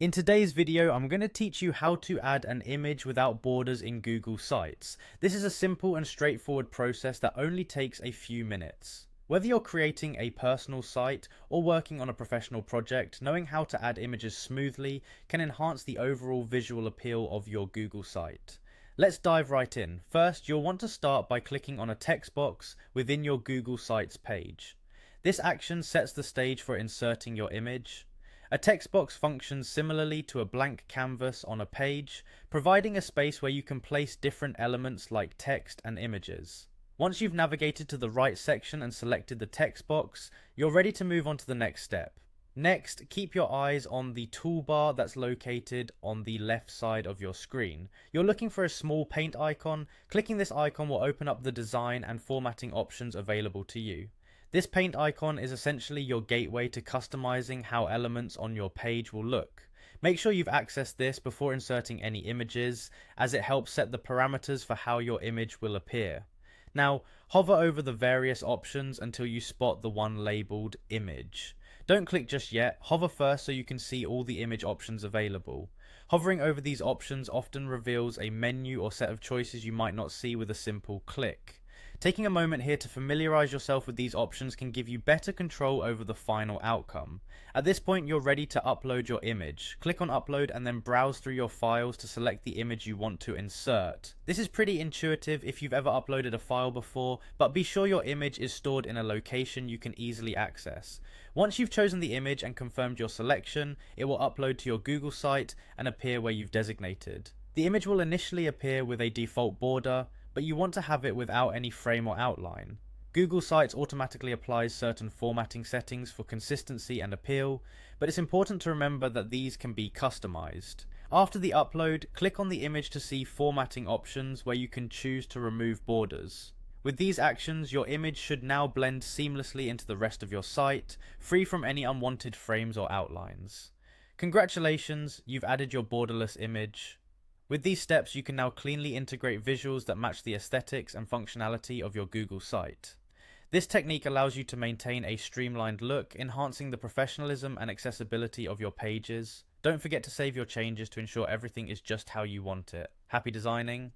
In today's video, I'm going to teach you how to add an image without borders in Google Sites. This is a simple and straightforward process that only takes a few minutes. Whether you're creating a personal site or working on a professional project, knowing how to add images smoothly can enhance the overall visual appeal of your Google site. Let's dive right in. First, you'll want to start by clicking on a text box within your Google Sites page. This action sets the stage for inserting your image. A text box functions similarly to a blank canvas on a page, providing a space where you can place different elements like text and images. Once you've navigated to the right section and selected the text box, you're ready to move on to the next step. Next, keep your eyes on the toolbar that's located on the left side of your screen. You're looking for a small paint icon. Clicking this icon will open up the design and formatting options available to you. This paint icon is essentially your gateway to customizing how elements on your page will look. Make sure you've accessed this before inserting any images, as it helps set the parameters for how your image will appear. Now, hover over the various options until you spot the one labeled image. Don't click just yet, hover first so you can see all the image options available. Hovering over these options often reveals a menu or set of choices you might not see with a simple click. Taking a moment here to familiarize yourself with these options can give you better control over the final outcome. At this point, you're ready to upload your image. Click on upload and then browse through your files to select the image you want to insert. This is pretty intuitive if you've ever uploaded a file before, but be sure your image is stored in a location you can easily access. Once you've chosen the image and confirmed your selection, it will upload to your Google site and appear where you've designated. The image will initially appear with a default border, but you want to have it without any frame or outline. Google Sites automatically applies certain formatting settings for consistency and appeal, but it's important to remember that these can be customized. After the upload, click on the image to see formatting options where you can choose to remove borders. With these actions, your image should now blend seamlessly into the rest of your site, free from any unwanted frames or outlines. Congratulations, you've added your borderless image. With these steps, you can now cleanly integrate visuals that match the aesthetics and functionality of your Google site. This technique allows you to maintain a streamlined look, enhancing the professionalism and accessibility of your pages. Don't forget to save your changes to ensure everything is just how you want it. Happy designing!